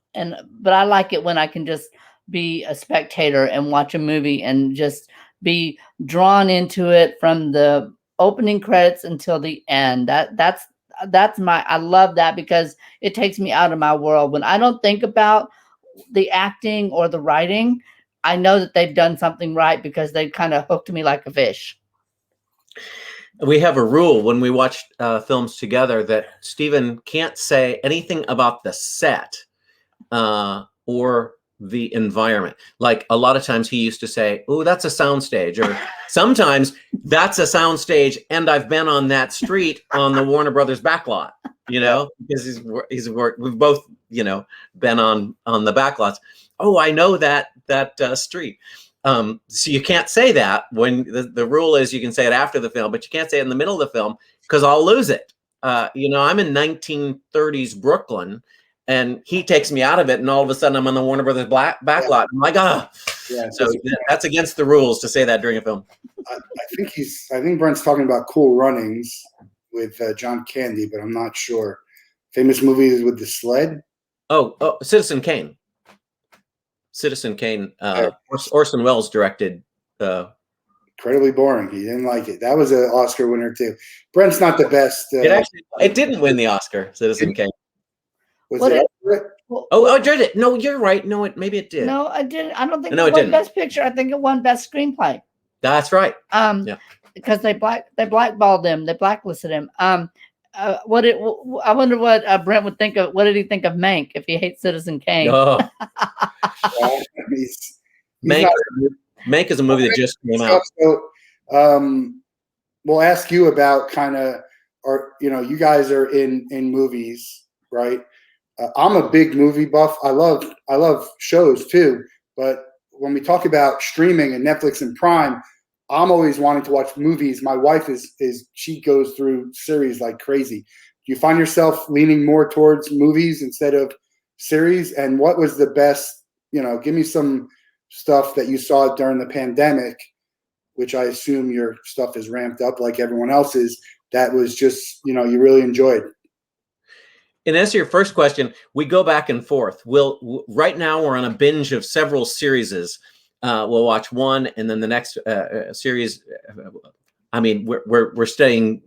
I like it when I can just be a spectator and watch a movie and just be drawn into it from the opening credits until the end. That's I love that because it takes me out of my world. When I don't think about the acting or the writing, I know that they've done something right because they kind of hooked me like a fish. We have a rule when we watch films together that Stephen can't say anything about the set or the environment. Like a lot of times he used to say, "Oh, that's a soundstage," or sometimes that's a soundstage, and I've been on that street on the Warner Brothers backlot. You know, because he's worked. We've both, you know, been on the backlots. Oh, I know that street. So you can't say that when the rule is you can say it after the film, but you can't say it in the middle of the film because I'll lose it. You know, I'm in 1930s Brooklyn, and he takes me out of it, and all of a sudden I'm on the Warner Brothers backlot. I'm like, so that's against the rules to say that during a film. I think Brent's talking about Cool Runnings with John Candy, but I'm not sure. Famous movies with the sled. Oh, Citizen Kane. Citizen Kane. Orson Welles directed. Incredibly boring. He didn't like it. That was an Oscar winner too. Brent's not the best. It didn't win the Oscar. Citizen Kane. Was it did it? No, you're right. No, maybe it did. No, I didn't. I don't think No, it it won didn't. Best Picture. I think it won Best Screenplay. That's right. Because they blackballed him. They blacklisted him. I wonder what Brent would think of. What did he think of Mank if he hates Citizen Kane? Oh. Mank is a movie that just came out. So, we'll ask you about kind of, you guys are in movies, right? I'm a big movie buff. I love shows too, but when we talk about streaming and Netflix and Prime, I'm always wanting to watch movies. My wife she goes through series like crazy. Do you find yourself leaning more towards movies instead of series? And what was the best, give me some stuff that you saw during the pandemic, which I assume your stuff is ramped up like everyone else's, that was just, you really enjoyed. And answer your first question, we go back and forth. Right now we're on a binge of several series. We'll watch one, and then the next series. I mean, we're studying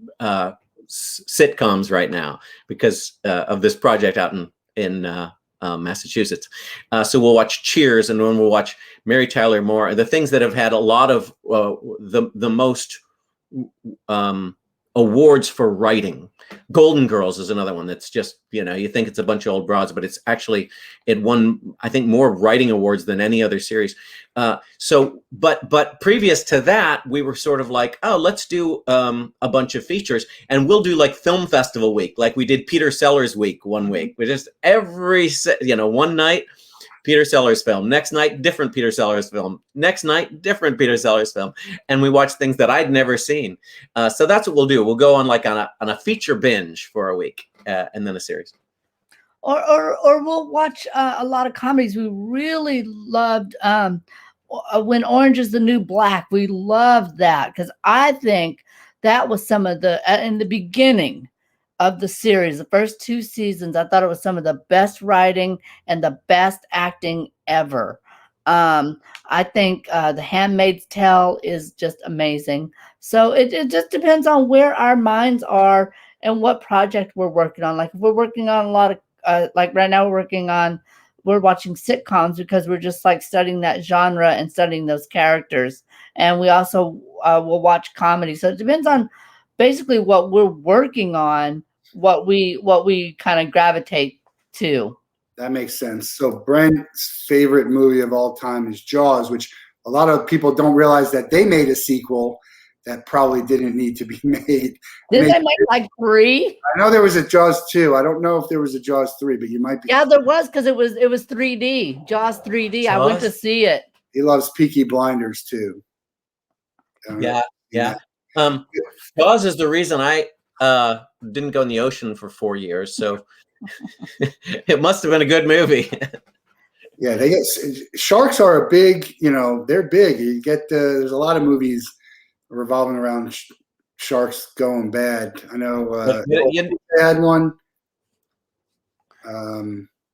sitcoms right now because of this project out in Massachusetts. So we'll watch Cheers, and then we'll watch Mary Tyler Moore. The things that have had a lot of the most awards for writing. Golden Girls is another one that's just, you think it's a bunch of old broads, but it won, I think, more writing awards than any other series. But previous to that, we were sort of like, oh, let's do a bunch of features, and we'll do like film festival week, like we did Peter Sellers week one week. We just one night, Peter Sellers film. Next night, different Peter Sellers film. Next night, different Peter Sellers film. And we watch things that I'd never seen. So that's what we'll do. We'll go on on a feature binge for a week, and then a series. Or we'll watch a lot of comedies. We really loved When Orange is the New Black. We loved that because I think that was some of in the beginning of the series, the first 2 seasons, I thought it was some of the best writing and the best acting ever. I think The Handmaid's Tale is just amazing. So it just depends on where our minds are and what project we're working on. Like if we're working on a lot of, like right now we're watching sitcoms because we're just like studying that genre and studying those characters. And we also will watch comedy. So it depends on basically what we're working on, what we kind of gravitate to. That makes sense. So Brent's favorite movie of all time is Jaws, which a lot of people don't realize that they made a sequel that probably didn't need to be made. Did they make like 3? I know there was a Jaws 2. I don't know if there was a Jaws 3, but you might be. Yeah, there was, because it was 3D. Jaws 3D. Jaws? I went to see it. He loves Peaky Blinders too. Yeah. Jaws is the reason I didn't go in the ocean for 4 years, so it must have been a good movie. Yeah, sharks are a big, they're big. You get there's a lot of movies revolving around sharks going bad. I know they had one.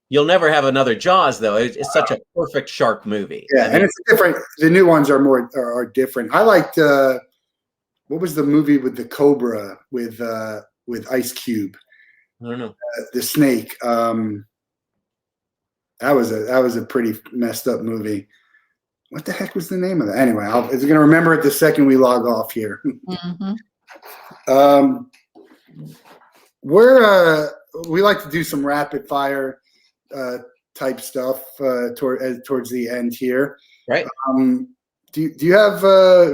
You'll never have another Jaws, though. It's such a perfect shark movie. Yeah, and it's different. The new ones are different. I liked what was the movie with the cobra with Ice Cube? I don't know. The snake. That was a pretty messed up movie. What the heck was the name of that? Anyway, I'm going to remember it the second we log off here. We like to do some rapid fire type stuff towards the end here. Right. Do you have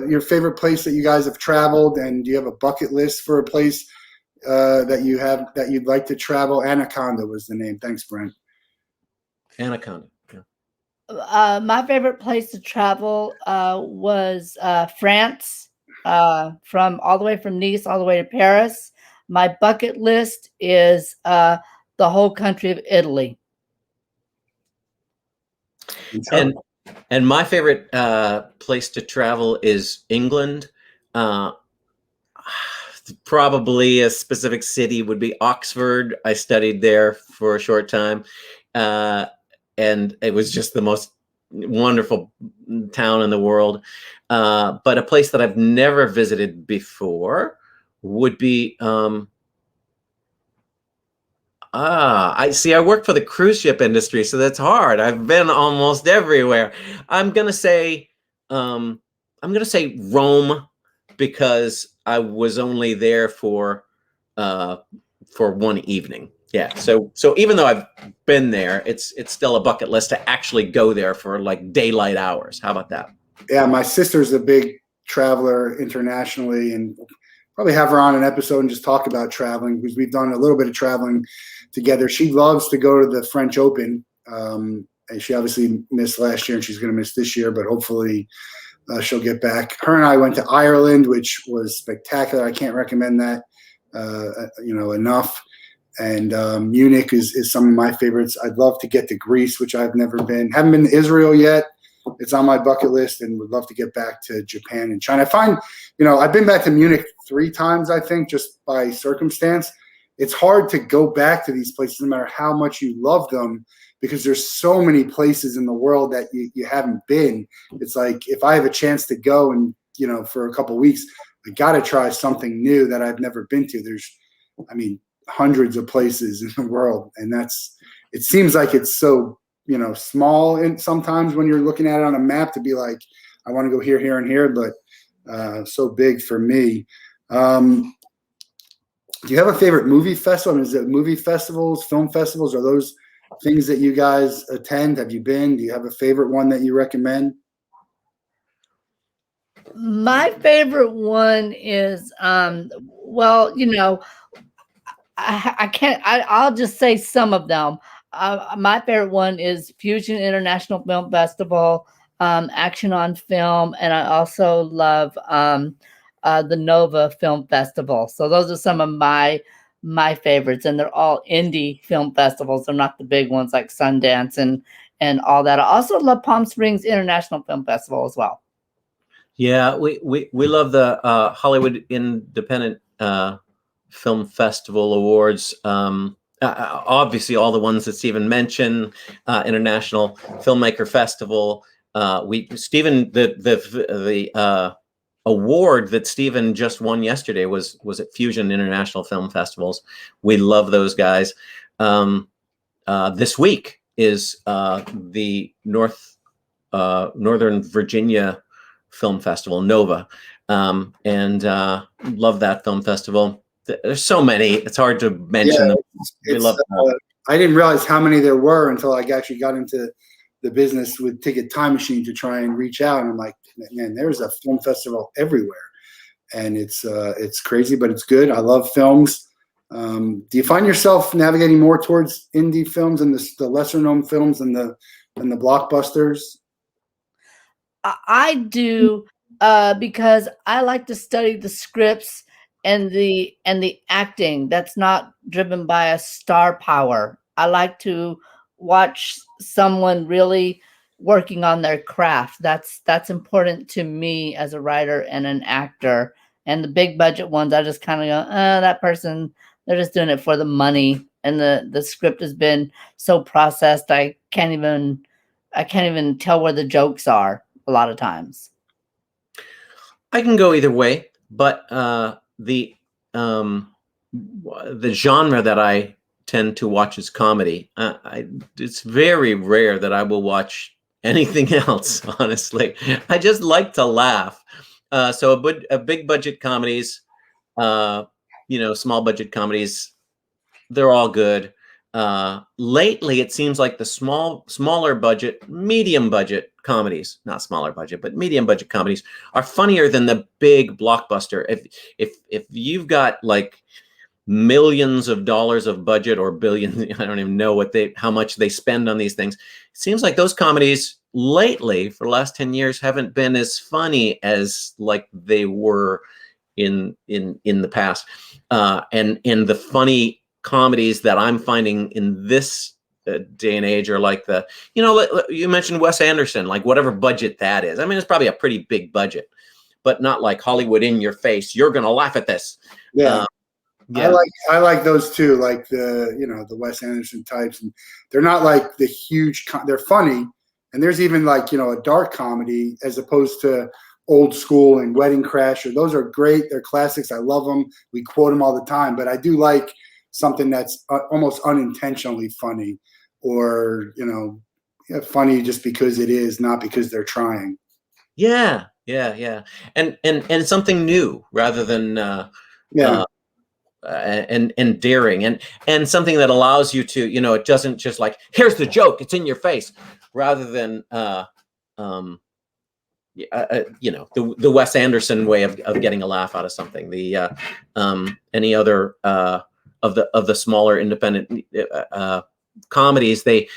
your favorite place that you guys have traveled, and do you have a bucket list for a place that you'd like to travel? Anaconda was the name. Thanks, Brent. Anaconda. Yeah. My favorite place to travel was France, from all the way from Nice all the way to Paris. My bucket list is the whole country of Italy. And my favorite place to travel is England. Probably a specific city would be Oxford. I studied there for a short time. And it was just the most wonderful town in the world. But a place that I've never visited before would be, I work for the cruise ship industry, so that's hard. I've been almost everywhere. I'm gonna say Rome, because I was only there for one evening. Yeah. So even though I've been there, it's still a bucket list to actually go there for like daylight hours. How about that? Yeah, my sister's a big traveler internationally, and probably have her on an episode and just talk about traveling, because we've done a little bit of traveling together. She loves to go to the French Open, and she obviously missed last year, and she's going to miss this year, but hopefully she'll get back. Her and I went to Ireland, which was spectacular. I can't recommend that enough. And Munich is some of my favorites. I'd love to get to Greece, which I've never been. Haven't been to Israel yet. It's on my bucket list, and would love to get back to Japan and China. I find, I've been back to Munich 3 times, I think, just by circumstance. It's hard to go back to these places no matter how much you love them, because there's so many places in the world that you haven't been. It's like, if I have a chance to go and, for a couple of weeks, I got to try something new that I've never been to. There's, hundreds of places in the world. And it seems like it's so, small. And sometimes when you're looking at it on a map to be like, I want to go here, here, and here, but so big for me. Do you have a favorite movie festival? Is it movie festivals, film festivals? Are those things that you guys attend? Have you been? Do you have a favorite one that you recommend? My favorite one is, I'll just say some of them. My favorite one is Fusion International Film Festival, Action on Film, and I also love the Nova Film Festival. So those are some of my favorites, and they're all indie film festivals. They're not the big ones like Sundance and all that. I also love Palm Springs International Film Festival as well. Yeah, we love the Hollywood Independent Film Festival Awards. Obviously, all the ones that Stephen mentioned, International Filmmaker Festival. Stephen, the award that Stephen just won yesterday was at Fusion International Film Festivals. We love those guys. This week is the Northern Virginia Film Festival, Nova, and love that film festival. There's so many; it's hard to mention them. We love them. I didn't realize how many there were until I actually got into the business with Ticket Time Machine to try and reach out. And I'm like, man, there's a film festival everywhere, and it's crazy, but it's good. I love films. Do you find yourself navigating more towards indie films and the lesser known films and the blockbusters? I do, because I like to study the scripts and the acting that's not driven by a star power. I like to watch someone really working on their craft. That's important to me as a writer and an actor. And the big budget ones, I just kind of go, that person, they're just doing it for the money. And the script has been so processed, I can't even tell where the jokes are a lot of times. I can go either way, but the genre that I tend to watch is comedy. It's very rare that I will watch anything else, honestly. I just like to laugh. So a big budget comedies, small budget comedies, they're all good. Lately, it seems like the smaller budget, medium budget comedies, not smaller budget, but medium budget comedies are funnier than the big blockbuster. If you've got like millions of dollars of budget or billions, I don't even know how much they spend on these things. It seems like those comedies lately, for the last 10 years, haven't been as funny as like they were in the past. And the funny comedies that I'm finding in this day and age are like you mentioned Wes Anderson, like whatever budget that is. I mean, it's probably a pretty big budget, but not like Hollywood in your face. You're going to laugh at this. Yeah. Yeah. I like those too, like the Wes Anderson types, and they're not like the huge. They're funny, and there's even like a dark comedy as opposed to Old School and Wedding Crasher. Those are great. They're classics. I love them. We quote them all the time. But I do like something that's almost unintentionally funny, or funny just because it is, not because they're trying. Yeah, and something new rather than and daring, and something that allows you to, it doesn't just like, here's the joke, it's in your face, rather than the Wes Anderson way of getting a laugh out of something. The any other of the smaller independent comedies, they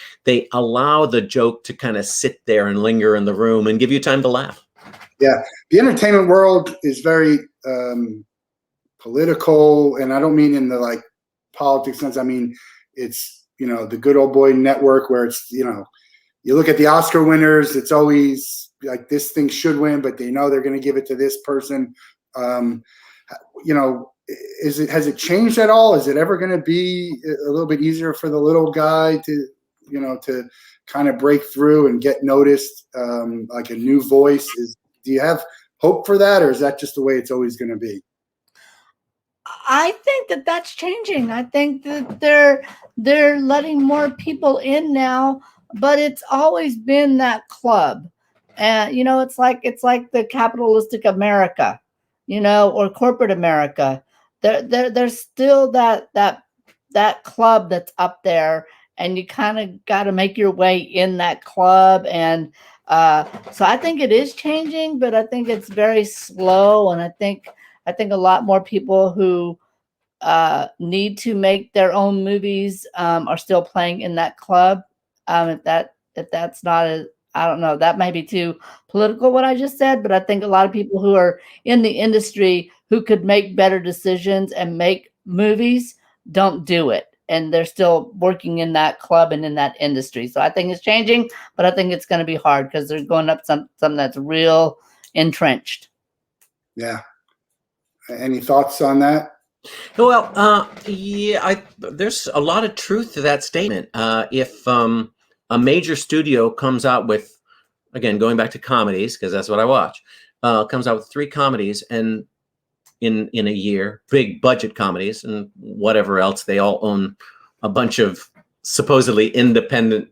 allow the joke to kind of sit there and linger in the room and give you time to laugh. Yeah, the entertainment world is very political, and I don't mean in the like politics sense. I mean, it's the good old boy network where it's you look at the Oscar winners, it's always like this thing should win, but they know they're going to give it to this person. Has it changed at all? Is it ever going to be a little bit easier for the little guy to to kind of break through and get noticed, like a new voice? Do you have hope for that, or is that just the way it's always going to be? I think that that's changing. I think that they're letting more people in now, but it's always been that club. And it's like the capitalistic America, or corporate America. There's still that club that's up there, and you kind of got to make your way in that club. And so I think it is changing, but I think it's very slow. And I think a lot more people who need to make their own movies are still playing in that club. If that's not I don't know, that may be too political what I just said, but I think a lot of people who are in the industry who could make better decisions and make movies don't do it. And they're still working in that club and in that industry. So I think it's changing, but I think it's going to be hard because they're going up something that's real entrenched. Yeah. Any thoughts on that? Well, there's a lot of truth to that statement. If a major studio comes out with, again, going back to comedies, because that's what I watch, comes out with 3 comedies and in a year, big budget comedies and whatever else, they all own a bunch of supposedly independent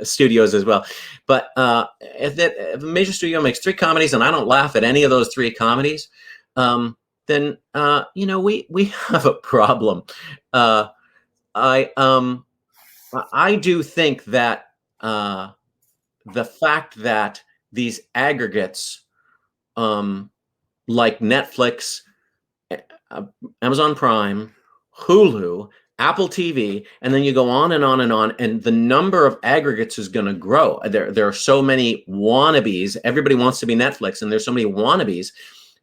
studios as well. But if a major studio makes 3 comedies and I don't laugh at any of those 3 comedies, then we have a problem. I do think that the fact that these aggregates, like Netflix, Amazon Prime, Hulu, Apple TV, and then you go on and on and on, and the number of aggregates is going to grow. There are so many wannabes. Everybody wants to be Netflix, and there's so many wannabes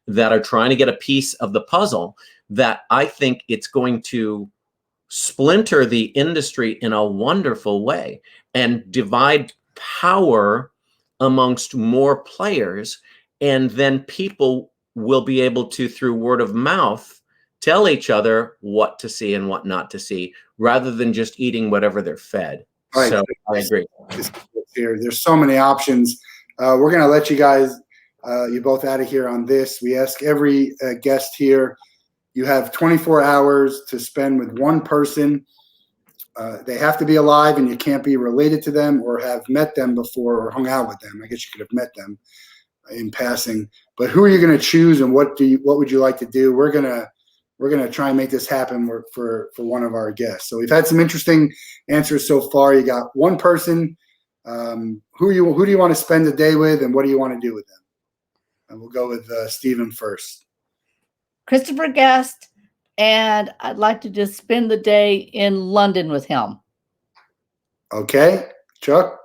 that are trying to get a piece of the puzzle that I think it's going to splinter the industry in a wonderful way and divide power amongst more players. And then people will be able to, through word of mouth, tell each other what to see and what not to see, rather than just eating whatever they're fed. Right. So I agree. There's so many options. We're going to let you guys, you both out of here on this. We ask every guest here, You have 24 hours to spend with one person. They have to be alive, and you can't be related to them or have met them before or hung out with them. I guess you could have met them in passing. But who are you going to choose, and what would you like to do? We're gonna try and make this happen for one of our guests. So we've had some interesting answers so far. You got one person. Who do you want to spend the day with, and what do you want to do with them? And we'll go with Stephen first. Christopher Guest, and I'd like to just spend the day in London with him. Okay, Chuck?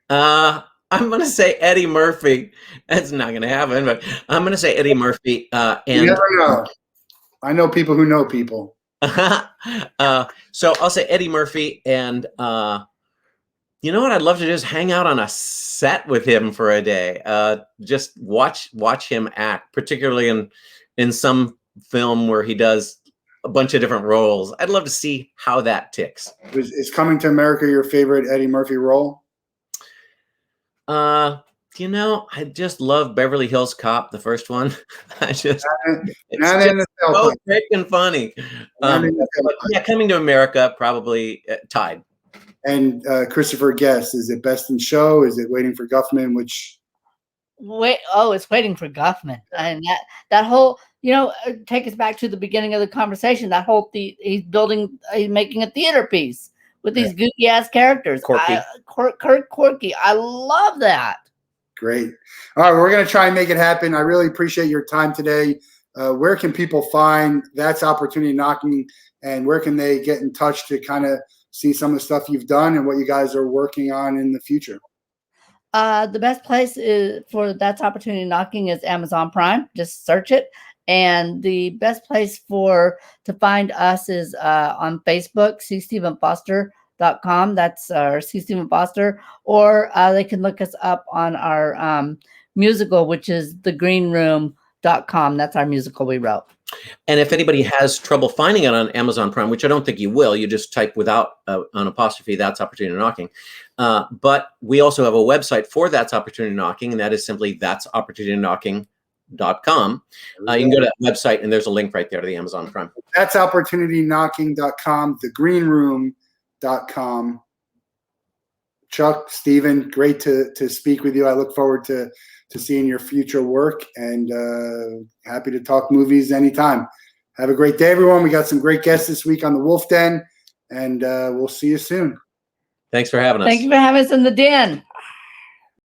I'm going to say Eddie Murphy. That's not going to happen, but I'm going to say Eddie Murphy. And You never know. I know people who know people. So I'll say Eddie Murphy, and you know what I'd love to do is hang out on a set with him for a day. Just watch him act, particularly in some film where he does a bunch of different roles. I'd love to see how that ticks. Is Coming to America your favorite Eddie Murphy role? You know, I just love Beverly Hills Cop, the first one. It's just so freaking funny. Yeah, Coming to America, probably tied. And Christopher Guest, is it Best in Show? Is it Waiting for Guffman? Which? It's Waiting for Guffman, and that whole, take us back to the beginning of the conversation. That whole he's making a theater piece with these goofy ass characters. Quirky. Quirky. I love that. Great. All right, we're going to try and make it happen. I really appreciate your time today. Where can people find That's Opportunity Knocking, and where can they get in touch to kind of see some of the stuff you've done and what you guys are working on in the future? The best place for That's Opportunity Knocking is Amazon Prime. Just search it. And the best place to find us is on Facebook, cstephenfoster.com. That's our C. Stephen Foster. Or they can look us up on our musical, which is thegreenroom.com. That's our musical we wrote. And if anybody has trouble finding it on Amazon Prime, which I don't think you will, you just type without an apostrophe, That's Opportunity Knocking. But we also have a website for That's Opportunity Knocking, and that is simply that'sopportunityknocking.com. You can go to that website, and there's a link right there to the Amazon Prime. That's opportunityknocking.com, thegreenroom.com. Chuck, Stephen, great to speak with you. I look forward to seeing your future work, and happy to talk movies anytime. Have a great day, everyone. We got some great guests this week on the Wolff Den, and we'll see you soon. Thanks for having us. Thank you for having us in the den.